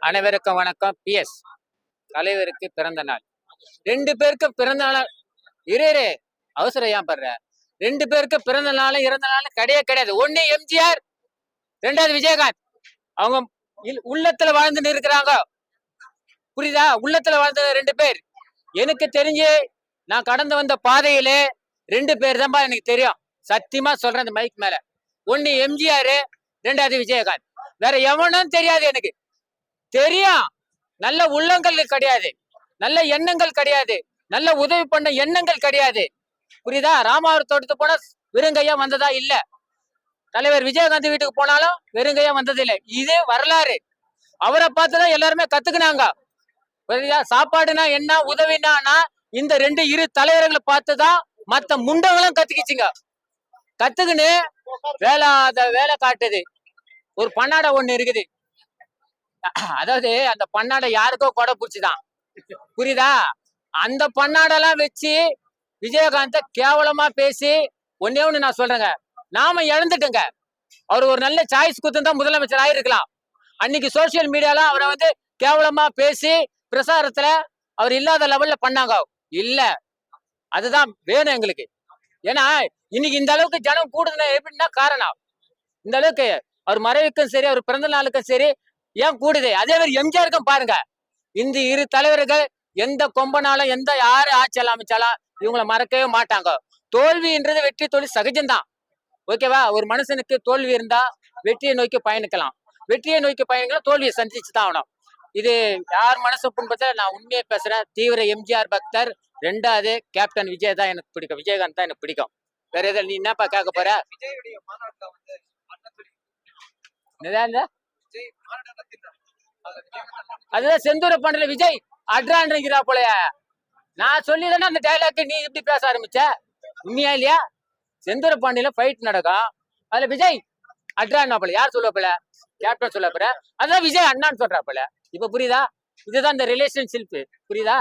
அனைவருக்கும் வணக்கம். PS தலைவருக்கு பிறந்த நாள். 2 பேருக்கு பிறந்த நாள். இரு அவசரம் ஏன் பண்ற? 2 பேருக்கு பிறந்த நாளும் இறந்த நாளும் கிடையாது. ஒண்ணு எம்ஜிஆர், 2வது விஜயகாந்த். அவங்க உள்ளத்துல வாழ்ந்துட்டு இருக்கிறாங்க. புரியுதா? உள்ளத்துல வாழ்ந்த 2 பேர். எனக்கு தெரிஞ்சு நான் கடந்து வந்த பாதையிலே 2 பேர் தான் எனக்கு தெரியும். சத்தியமா சொல்றேன் இந்த மைக் மேல. ஒண்ணு எம்ஜிஆர், 2வது விஜயகாந்த். வேற எவனும் தெரியாது எனக்கு. தெரியும். நல்ல உள்ளங்கள் கிடையாது, நல்ல எண்ணங்கள் கிடையாது, நல்ல உதவி பண்ண எண்ணங்கள் கிடையாது. புரியுதா? ராமாவூர் தோட்டத்து போனா வெறுங்கையா வந்ததா இல்ல. தலைவர் விஜயகாந்த் வீட்டுக்கு போனாலும் வெறுங்கையா வந்தது இல்லை. இதே வரலாறு. அவரை பார்த்துதான் எல்லாருமே கத்துக்கினாங்க. புரியுதா? சாப்பாடுனா என்ன, உதவினா இந்த 2 இரு தலைவர்களை பார்த்துதான் மத்த முண்டங்களும் கத்துக்கிச்சுங்க. கத்துக்குன்னு வேலை காட்டுது. ஒரு பன்னாடை ஒண்ணு இருக்குது. அதாவது அந்த பன்னாடை யாருக்கோ கொடை பிடிச்சுதான். புரியுதா? அந்த பன்னாடெல்லாம் வச்சு விஜயகாந்த கேவலமா பேசி ஒன்னே ஒண்ணு நான் சொல்றேங்க, நாம இழந்துட்டுங்க. அவர் ஒரு நல்ல சாய்ஸ் கொடுத்துதான் முதலமைச்சர் ஆயிருக்கலாம். அன்னைக்கு சோசியல் மீடியால அவரை கேவலமா பேசி பிரசாரத்துல அவர் இல்லாத லெவல்ல பண்ணாங்க. இல்ல, அதுதான் வேணும் எங்களுக்கு. ஏன்னா இன்னைக்கு இந்த அளவுக்கு ஜனம் கூடுதுன்னா எப்படின்னா காரணம் இந்த அளவுக்கு அவர் மறைவுக்கும் சரி, அவர் பிறந்த நாளுக்கும் சரி ஏன் கூடுது. அதே மாதிரி எம்ஜிஆருக்கும் பாருங்க. இந்த இரு தலைவர்கள் எந்த கொம்பனாலும் எந்த யாரு ஆட்சியால அமைச்சாலும் இவங்களை மறக்கவே மாட்டாங்க. தோல்வின்றது வெற்றி தோல்வி சகஜம்தான். ஓகேவா? ஒரு மனுஷனுக்கு தோல்வி இருந்தா வெற்றியை நோக்கி பயணிக்கலாம். வெற்றியை நோக்கி பயணிக்கலாம், தோல்வியை சந்திச்சுதான் ஆகணும். இது யார் மனசு புண்பத்தை நான் உண்மையை பேசுறேன். தீவிர எம்ஜிஆர் பக்தர். 2வது கேப்டன் விஜய் தான் எனக்கு பிடிக்கும், விஜயகாந்த் தான் எனக்கு பிடிக்கும். வேற எதாவது நீ என்னப்பா கேட்க போற? அதுதான் செந்தூர பண்ற விஜய் அட்ரான்றா போலய. நான் சொல்லிதானே அந்த டைலாக் நீ இப்படி பேச ஆரம்பிச்ச. உண்மையா இல்லையா? செந்தூர பாண்டியில ஃபைட் நடக்கும், அதுல விஜய் அட்ரான்னா போல. யார் சொல்ல போல? கேப்டன் சொல்ல போற. அதான் விஜய் அண்ணான்னு சொல்றா போல. இப்ப புரியுதா? இதுதான் இந்த ரிலேஷன்ஷிப். புரியுதா?